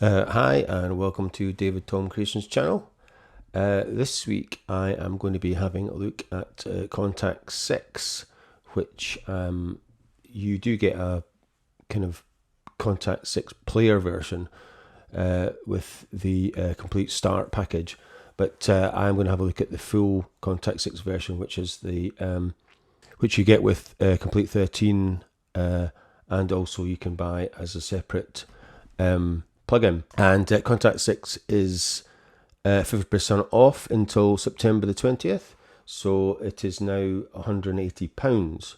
Hi and welcome to David Tom Creations channel. This week I am going to be having a look at Kontakt 6, which you do get a kind of Kontakt 6 player version with the complete start package. But I'm going to have a look at the full Kontakt 6 version, which is the which you get with Complete 13, and also you can buy as a separate plugin. And Kontakt 6 is 50% off until September the 20th, so it is now £180.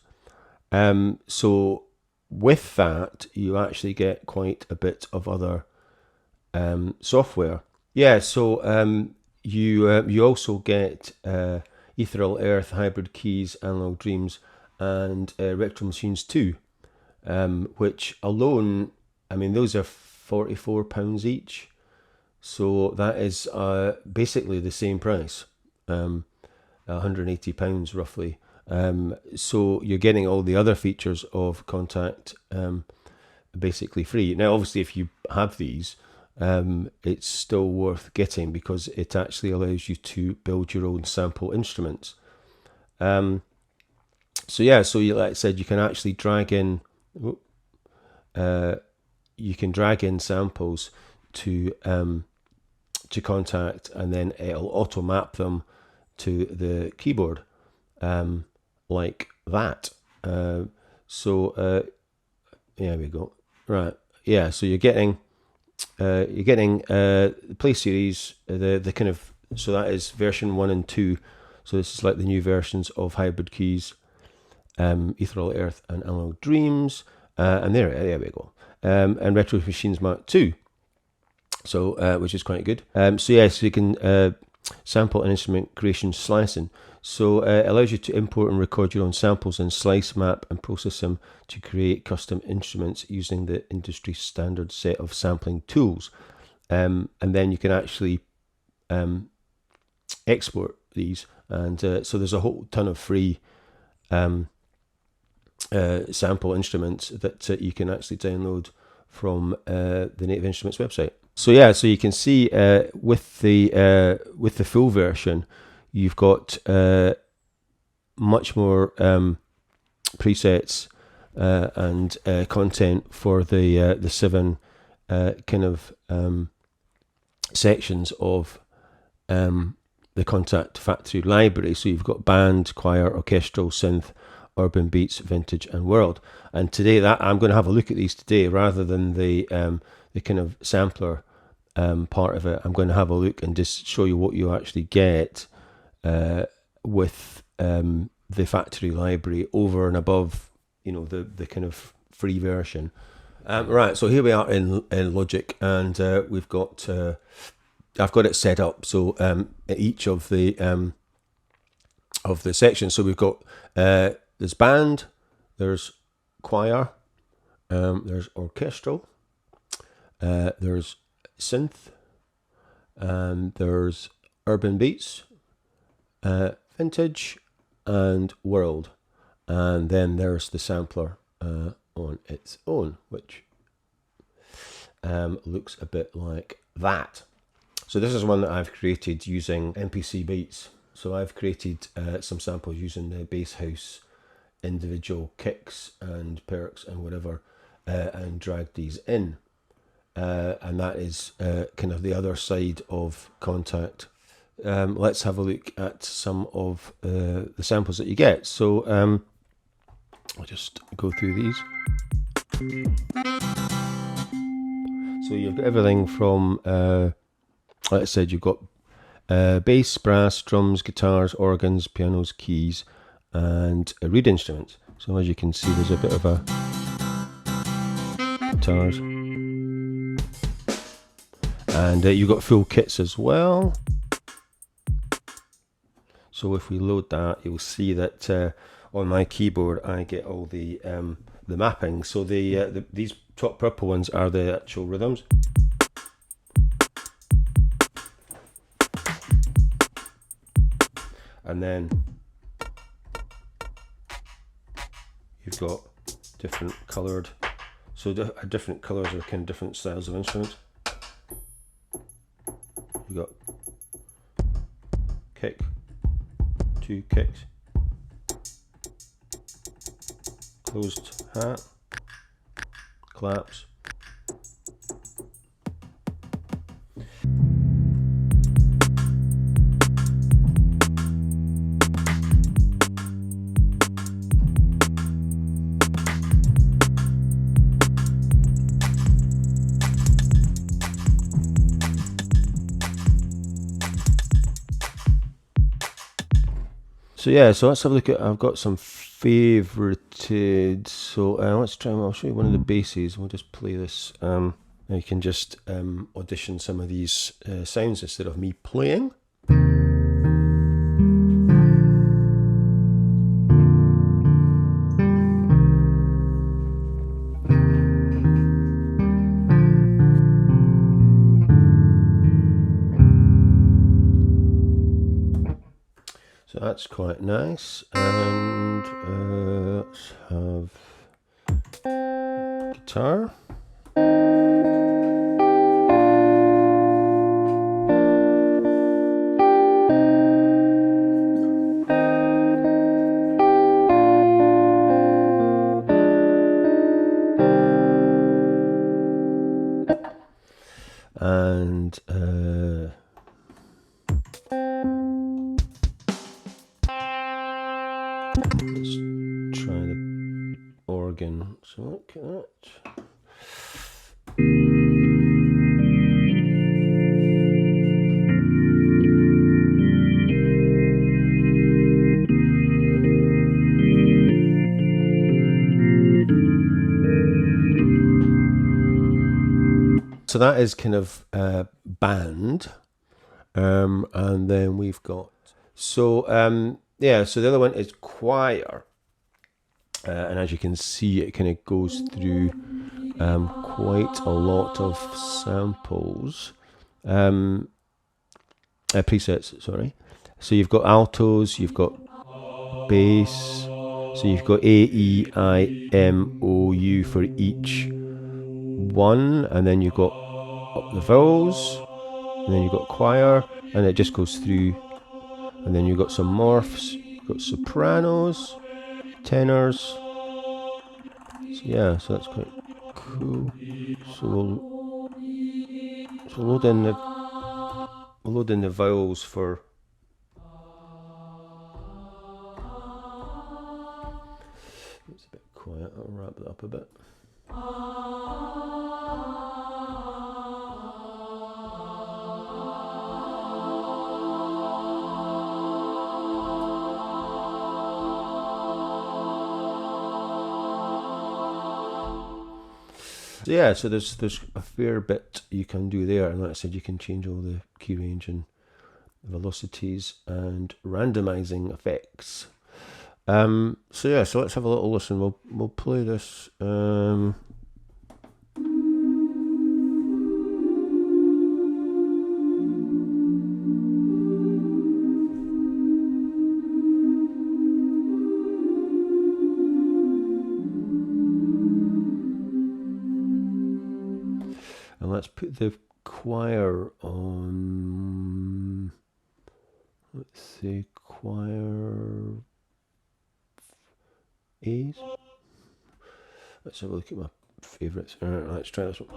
So with that, you actually get quite a bit of other software. Yeah, so you also get Ethereal Earth, Hybrid Keys, Analog Dreams, and Retro Machines 2, which alone, I mean, those are £44 each. So that is basically the same price, £180 roughly. So you're getting all the other features of Kontakt basically free. Now, obviously, if you have these, it's still worth getting because it actually allows you to build your own sample instruments. So yeah, so like I said, you can actually drag in samples to Kontakt, and then it'll auto map them to the keyboard, like that. Yeah, we go. Right, yeah. So you're getting the Play Series, the kind of, so that is version 1 and 2. So this is like the new versions of Hybrid Keys, Ethereal Earth, and Analog Dreams, and there we go. And Retro Machines Mark 2. So which is quite good. So yeah, so you can sample and instrument creation slicing. So it allows you to import and record your own samples and slice, map, and process them to create custom instruments using the industry standard set of sampling tools. And then you can actually export these. And so there's a whole ton of free sample instruments that you can actually download from the Native Instruments website. So yeah, so you can see with the full version, you've got much more presets and content for the 7 kind of sections of the Kontakt factory library. So you've got band, choir, orchestral, synth, urban beats, vintage, and world. And today, that I'm going to have a look at these today rather than the kind of sampler part of it. I'm going to have a look and just show you what you actually get with the factory library over and above, the kind of free version. Right, so here we are in Logic, and we've got I've got it set up so each of the sections. So we've got there's band, there's choir, there's orchestral, there's synth, there's urban beats, vintage, and world, and then there's the sampler on its own, which looks a bit like that. So this is one that I've created using MPC Beats. So I've created some samples using the bass house, individual kicks and perks and whatever, and dragged these in. And that is kind of the other side of Kontakt. Let's have a look at some of the samples that you get. So I'll just go through these. So you've got everything from, like I said, you've got bass, brass, drums, guitars, organs, pianos, keys, and reed instruments. So as you can see, there's a bit of a guitars. And you've got full kits as well. So if we load that, you'll see that on my keyboard I get all the mapping. So these top purple ones are the actual rhythms. And then you've got different coloured, so different colours are kind of different styles of instruments. we got kick, 2 kicks, closed hat, claps. So yeah, so let's have a look at, I've got some favorited, so let's try, I'll show you one of the basses. We'll just play this, you can just audition some of these sounds instead of me playing. So that's quite nice, and let's have guitar. And let's try the organ. So look at that. So that is kind of band, and then we've got, so yeah, so the other one is choir, and as you can see, it kind of goes through quite a lot of samples, presets, sorry. So you've got altos, you've got bass, so you've got A, E, I, M, O, U for each one, and then you've got the vowels, and then you've got choir, and it just goes through, and then you've got some morphs, you've got sopranos, tenors. So yeah, so that's quite cool. So we'll load in the vowels for, it's a bit quiet, I'll wrap it up a bit. So yeah, so there's a fair bit you can do there, and like I said, you can change all the key range and velocities and randomizing effects. So yeah, so let's have a little listen. We'll play this. And let's put the choir on, let's say choir A's. Let's have a look at my favourites. Let's try this one.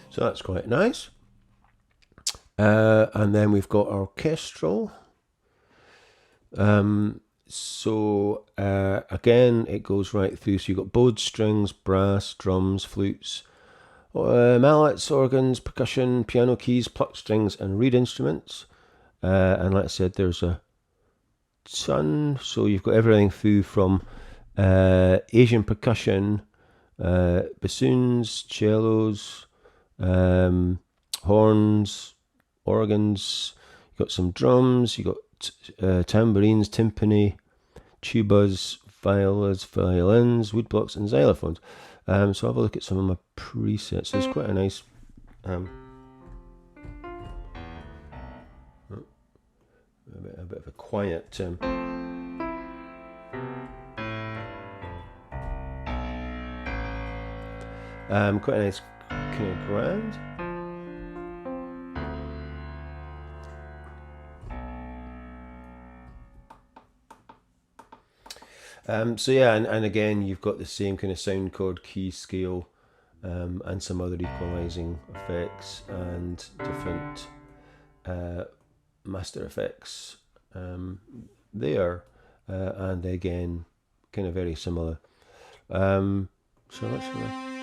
So that's quite nice. And then we've got orchestral. So again, it goes right through. So you've got bowed strings, brass, drums, flutes, mallets, organs, percussion, piano keys, plucked strings, and reed instruments. And like I said, there's a ton. So you've got everything through from Asian percussion, bassoons, cellos, horns, organs. You've got some drums. You've got tambourines, timpani, tubas, violas, violins, woodblocks, and xylophones. So have a look at some of my presets. So it's quite a nice a bit of a quiet. Quite a nice kind of grand. So yeah, and again, you've got the same kind of sound chord, key, scale, and some other equalizing effects and different master effects there, and again, kind of very similar. So let's have a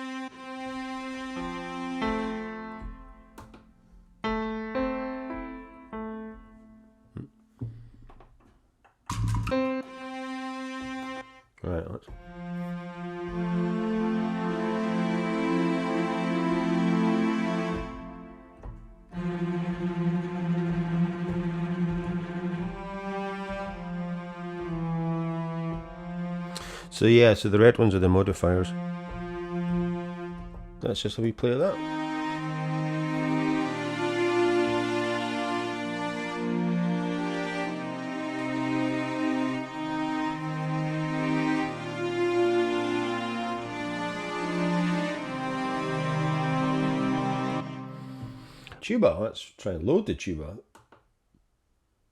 right. Let's. So yeah, so the red ones are the modifiers. That's just a wee play of that. Tuba, let's try and load the tuba.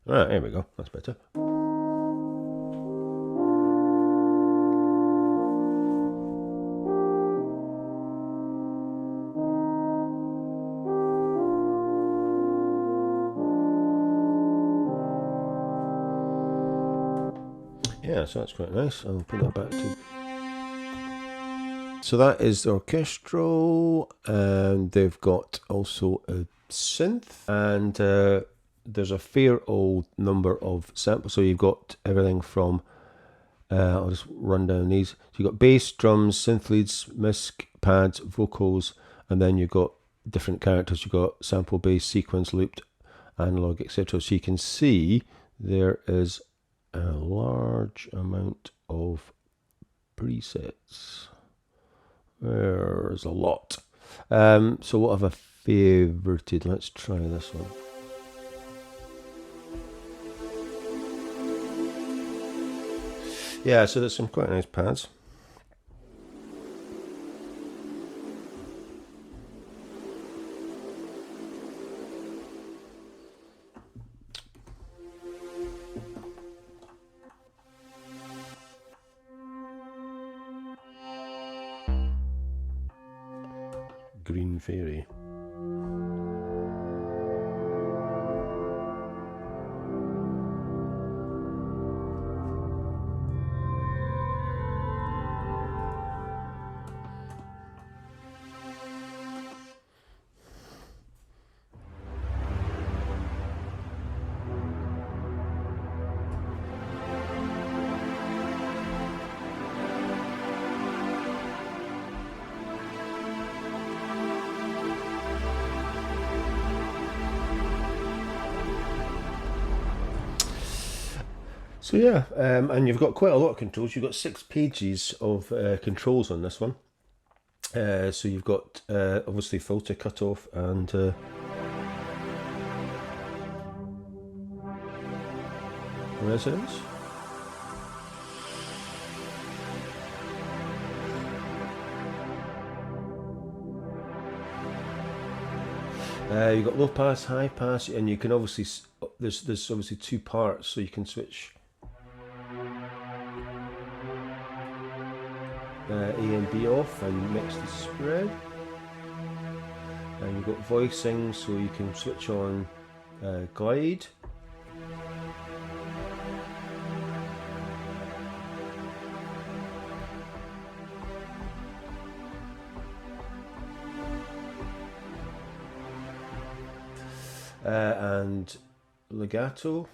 Alright, here we go, that's better. Yeah, so that's quite nice. I'll put that back to. So that is the orchestral, and they've got also a synth, and there's a fair old number of samples. So you've got everything from, I'll just run down these. So you've got bass, drums, synth leads, misc, pads, vocals, and then you've got different characters. You've got sample, bass, sequence, looped, analog, etc. So you can see there is a large amount of presets. There's a lot. So what have I favorited? Let's try this one. Yeah, so there's some quite nice pads. Green Fairy. So yeah, and you've got quite a lot of controls. You've got 6 pages of controls on this one. So you've got obviously filter cutoff and resonance. You've got low pass, high pass, and you can obviously there's obviously 2 parts, so you can switch A and B off and mix the spread. And you've got voicing, so you can switch on glide. And legato.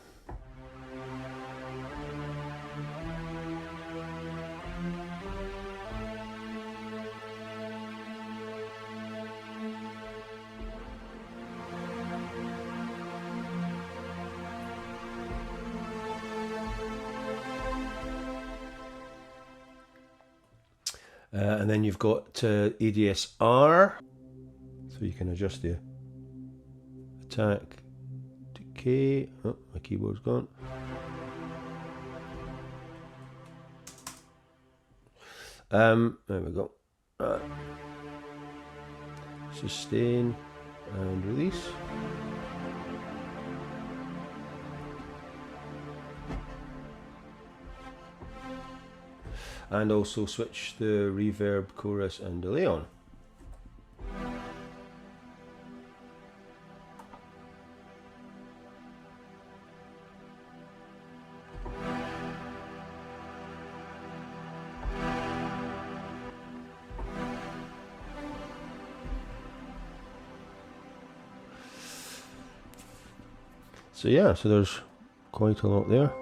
And then you've got ADSR, so you can adjust the attack, Okay. Oh, my keyboard's gone. There we go. Sustain and release. And also switch the reverb, chorus and delay on. So yeah, so there's quite a lot there.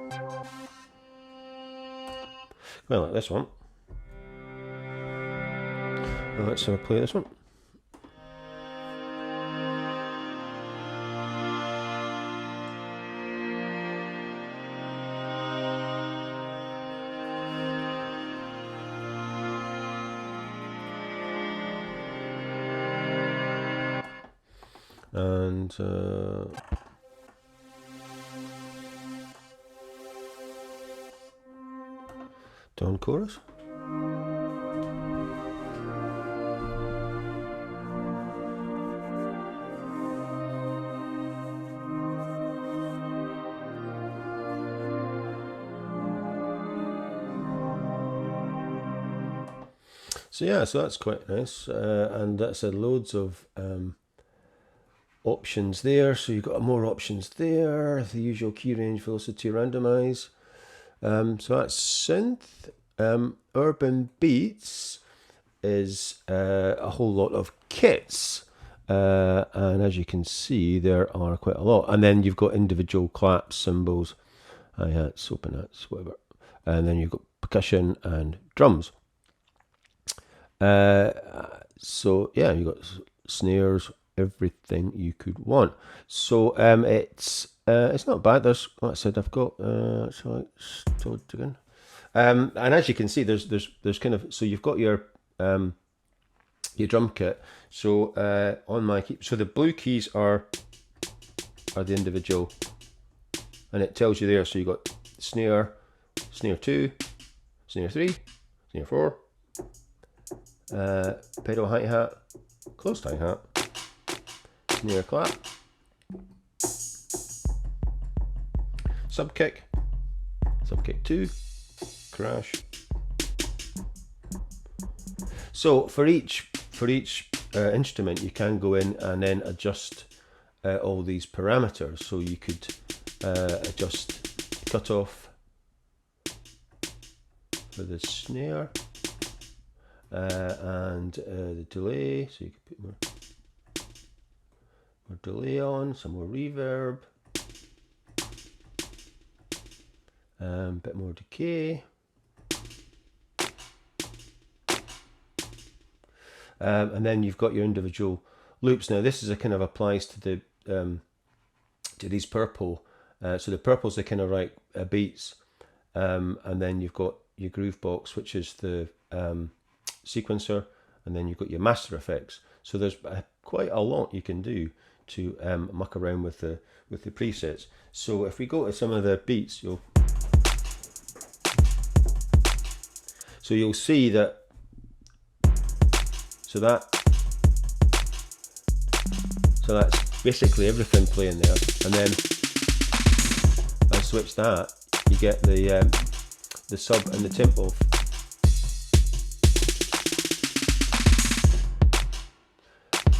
Well, like this one. Well, let's play this one. And tone chorus. So yeah, so that's quite nice, and that's loads of options there. So you've got more options there. The usual key range, velocity, randomize. So that's synth. Urban Beats is a whole lot of kits, and as you can see, there are quite a lot. And then you've got individual claps, cymbals, hi-hats, open hats, whatever. And then you've got percussion and drums. So yeah, you've got snares, everything you could want. So it's not bad. There's, like I said, I've got so it's again. And as you can see, there's kind of, so you've got your drum kit. So on my key, so the blue keys are the individual, and it tells you there. So you've got snare, snare 2, snare 3, snare 4, pedal hi-hat, closed hi-hat, snare clap, sub kick 2, crash. So for each instrument, you can go in and then adjust all these parameters. So you could adjust cutoff for the snare, and the delay. So you could put more delay on, some more reverb, a bit more decay. And then you've got your individual loops. Now this is a kind of applies to the to these purple. So the purple's the kind of right beats, and then you've got your groove box, which is the sequencer, and then you've got your master effects. So there's quite a lot you can do to muck around with the presets. So if we go to some of the beats, you'll see that. So that's basically everything playing there, and then I switch that, you get the sub and the tempo.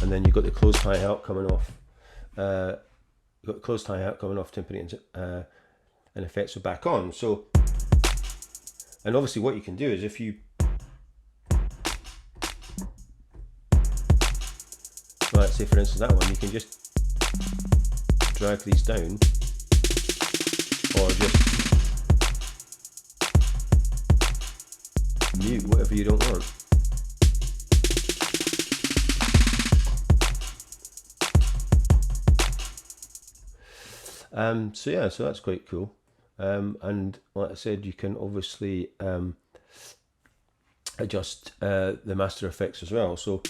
And then you've got the closed hi-hat coming off. You've got the closed hi-hat coming off, timpani and effects are back on. So, and obviously what you can do is if you, let's say for instance that one, you can just drag these down, or just mute whatever you don't want. So yeah, so that's quite cool. And like I said, you can obviously adjust the master effects as well. So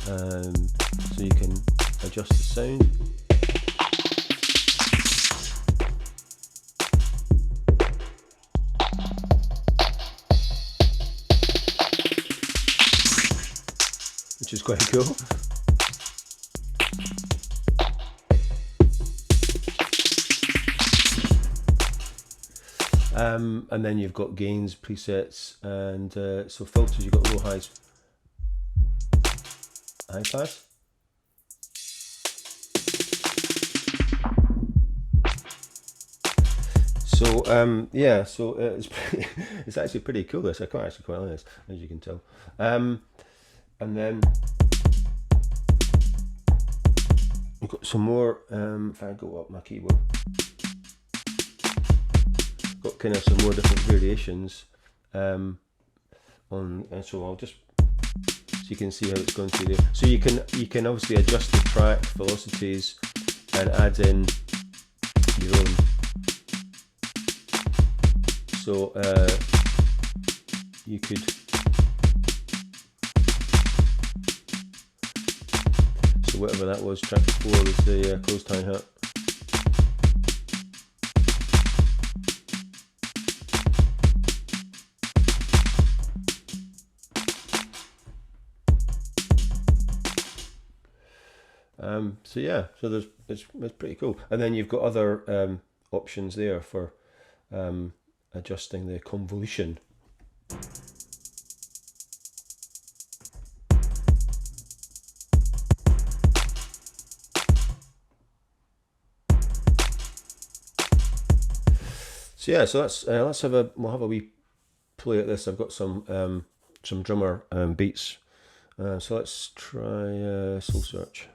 so you can adjust the sound. Which is quite cool. And then you've got gains, presets, and so filters, you've got low, highs, high pass. So yeah, so it's actually pretty cool. This I quite like this, as you can tell. And then we've got some more. If I go up my keyboard, got kind of some more different variations on, and so I'll just, so you can see how it's going through there. So you can obviously adjust the track velocities and add in your own. So you could, so whatever that was, track 4 was the closed hi-hat. So yeah, so it's pretty cool. And then you've got other options there for adjusting the convolution. So yeah, so we'll have a wee play at this. I've got some drummer beats. So let's try Soul Search.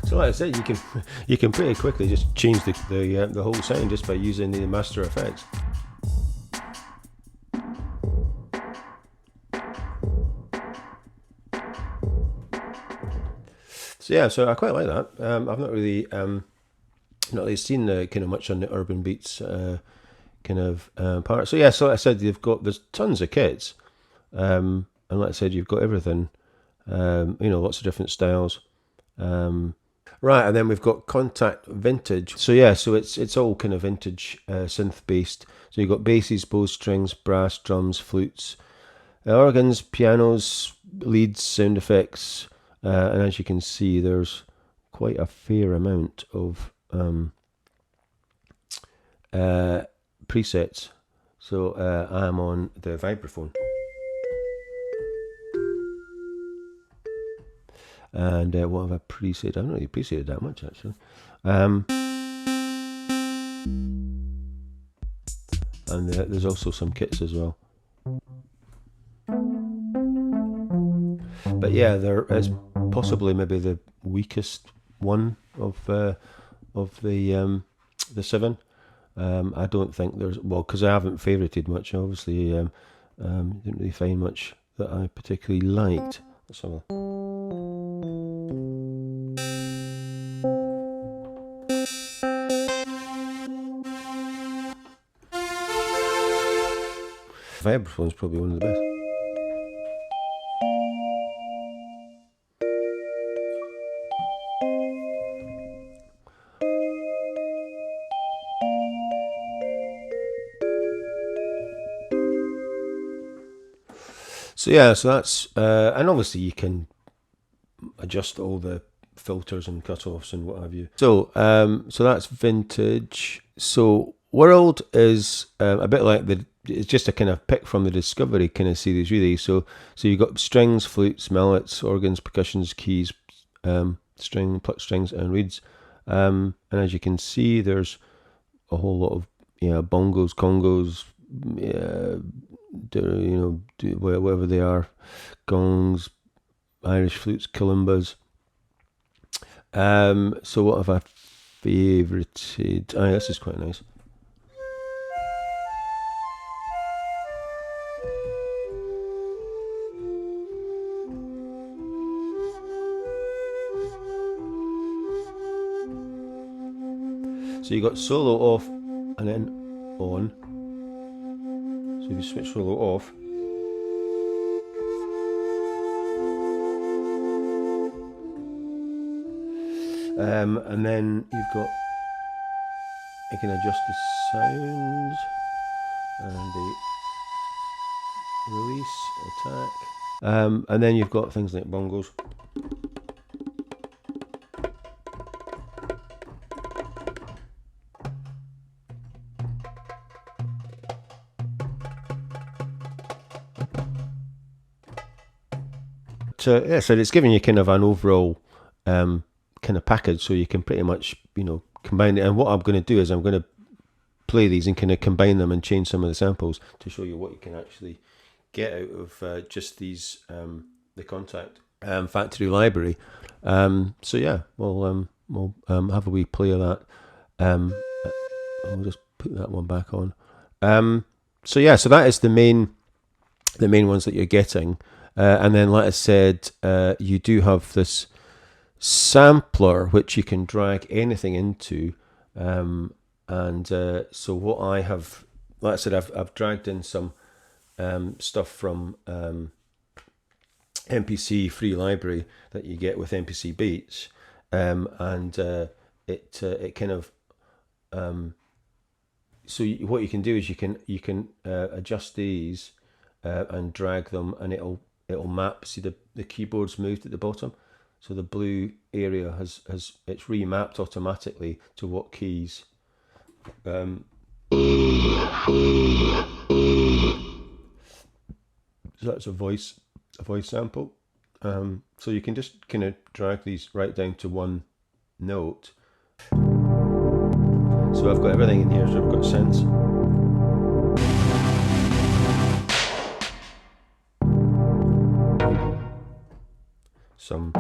So like I said, you can pretty quickly just change the whole sound just by using the master effects. So yeah, so I quite like that. I've not really seen kind of much on the urban beats kind of part. So yeah, so like I said, there's tons of kits, and like I said, you've got everything. Lots of different styles. Right, and then we've got Kontakt Vintage. So yeah, so it's all kind of vintage synth based. So you've got basses, bow strings, brass, drums, flutes, organs, pianos, leads, sound effects, and as you can see, there's quite a fair amount of presets. So I'm on the vibraphone. And what have I preset? I've not really presetted that much actually. And there's also some kits as well. But yeah, there is possibly maybe the weakest one of the 7. I don't think there's, well, because I haven't favorited much. Obviously, didn't really find much that I particularly liked. Let's have a vibraphone's probably one of the best. So yeah, so that's and obviously you can adjust all the filters and cutoffs and what have you. So so that's vintage. So world is a bit like it's just a kind of pick from the Discovery kind of series really. So you've got strings, flutes, mallets, organs, percussions, keys, pluck strings and reeds. And as you can see, there's a whole lot of bongos, congos, wherever they are, gongs, Irish flutes, kalimbas. So what have I favorited? This is quite nice. So you got solo off and then on. So if you switch solo off, and then you've got, you can adjust the sound and the release, attack, and then you've got things like bongos. So yeah, so it's giving you kind of an overall kind of package, so you can pretty much combine it. And what I'm going to do is I'm going to play these and kind of combine them and change some of the samples to show you what you can actually get out of just these the Kontakt factory library. So yeah, we'll have a wee play of that. I'll just put that one back on. So yeah, so that is the main ones that you're getting. And then, like I said, you do have this sampler which you can drag anything into. So what I have, like I said, I've dragged in some stuff from MPC free library that you get with MPC Beats, it kind of so what you can do is you can adjust these and drag them, and it'll map. See the keyboard's moved at the bottom, so the blue area has it's remapped automatically to what keys. So that's a voice sample. So you can just kind of drag these right down to one note. So I've got everything in here. So I've got synths. Some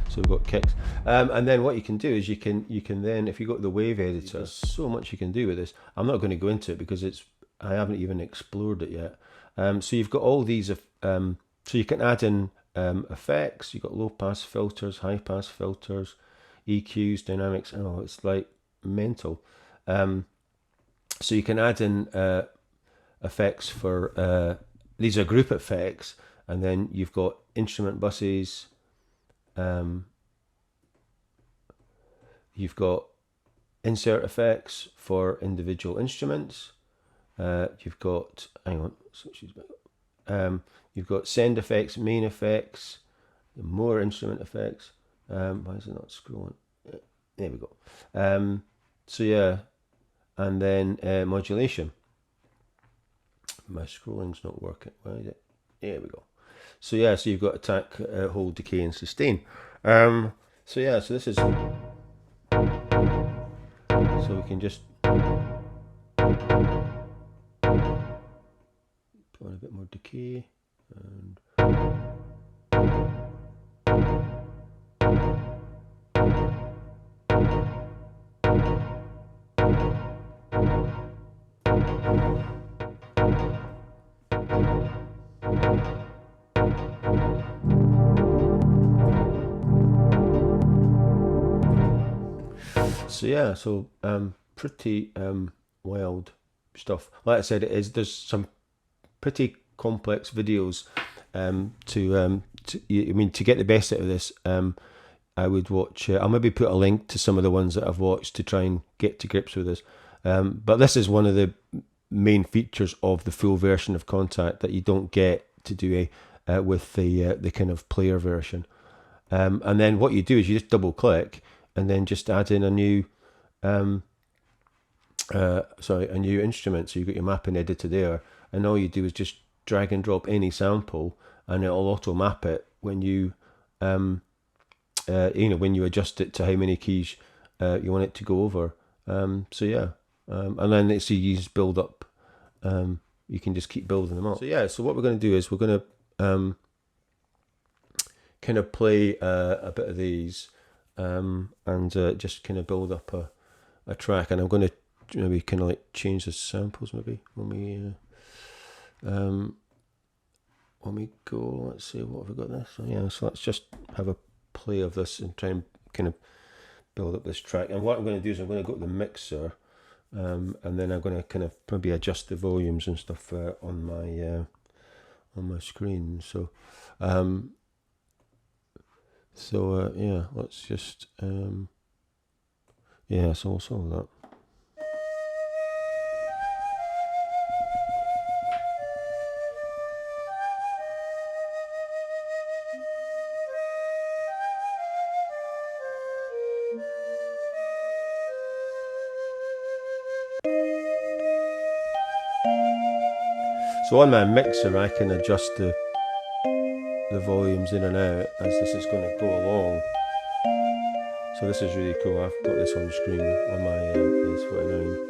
so we've got kicks, and then what you can do is you can then, if you go to the wave editor, there's so much you can do with this. I'm not going to go into it because I haven't even explored it yet. So you've got all these so you can add in effects. You've got low pass filters, high pass filters, EQs, dynamics. Oh, it's like mental. So you can add in effects for these are group effects, and then you've got instrument buses. You've got insert effects for individual instruments. You've got you've got send effects, main effects, more instrument effects. Why is it not scrolling? There we go. So yeah, and then modulation. My scrolling's not working. Why is it? There we go. So yeah, so you've got attack, hold, decay, and sustain. So yeah, so this is. So we can just put on a bit more decay and. So yeah, so pretty wild stuff. Like I said, there's some pretty complex videos to get the best out of this. I would watch. I'll maybe put a link to some of the ones that I've watched to try and get to grips with this. But this is one of the main features of the full version of Kontakt that you don't get to do with the kind of player version. And then what you do is you just double click and then just add in a new a new instrument. So you've got your mapping editor there, and all you do is just drag and drop any sample, and it'll auto map it when you when you adjust it to how many keys you want it to go over. So yeah, and then it's you just build up. You can just keep building them up. So yeah, so what we're going to do is we're going to kind of play a bit of these and just kind of build up a track. And I'm going to maybe kind of like change the samples maybe when we go. Let's see, what have we got this? So yeah, so let's just have a play of this and try and kind of build up this track. And what I'm going to do is I'm going to go to the mixer, and then I'm going to kind of maybe adjust the volumes and stuff on my screen. So yeah, let's just yeah, so we'll solve that. So on my mixer, I can adjust the volumes in and out as this is going to go along. So this is really cool. I've got this on screen on my S49.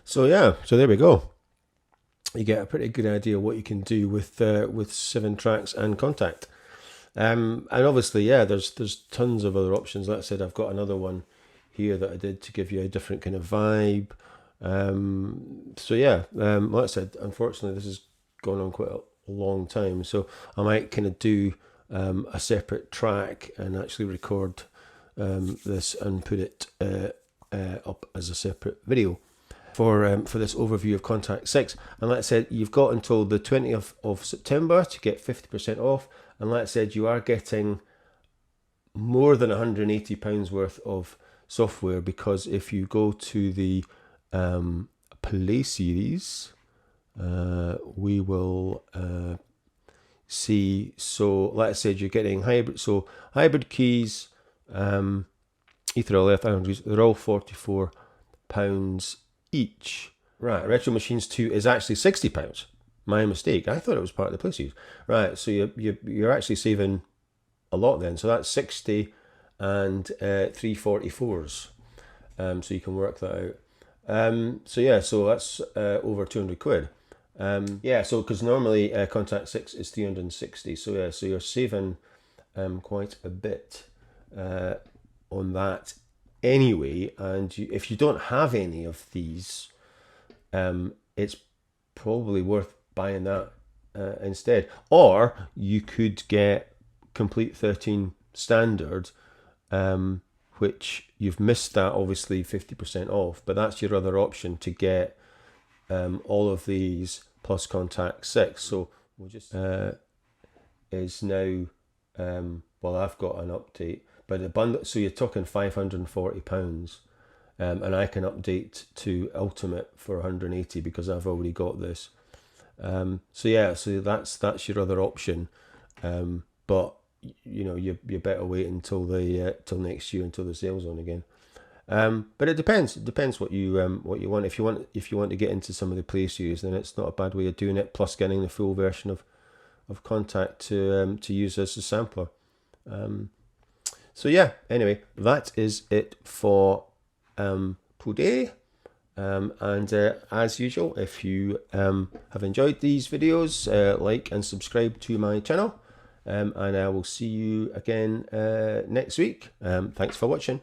So yeah, so there we go. You get a pretty good idea of what you can do with 7 tracks and Kontakt. And obviously, yeah, there's tons of other options. Like I said, I've got another one here that I did to give you a different kind of vibe. So yeah, like I said, unfortunately, this has gone on quite a long time. So I might kind of do a separate track and actually record this and put it up as a separate video for this overview of Kontakt 6. And like I said, you've got until the 20th of September to get 50% off. And like I said, you are getting more than £180 worth of software, because if you go to the Play series, we will see. So like I said, you're getting hybrid keys, Ether LF, they're all £44 each. Right, Retro Machines 2 is actually £60. My mistake. I thought it was part of the Play series. Right, so you're actually saving a lot then. So that's 60 and 344s. So you can work that out. So yeah, so that's over 200 quid. Yeah, so because normally Kontakt 6 is 360. So yeah, so you're saving quite a bit on that anyway. And if you don't have any of these, it's probably worth buying that instead. Or you could get Complete 13 Standard, which you've missed that, obviously 50% off, but that's your other option to get all of these plus Kontakt 6. So we'll just is now well, I've got an update, but the bundle, so you're talking £540, and I can update to Ultimate for 180 because I've already got this. So yeah, so that's your other option, but you know, you better wait until till next year, until the sale's on again. But it depends. It depends what you want. If you want to get into some of the Play series, then it's not a bad way of doing it. Plus, getting the full version of Kontakt to use as a sampler. So yeah. Anyway, that is it for today. And as usual, if you have enjoyed these videos, like and subscribe to my channel. And I will see you again next week. Thanks for watching.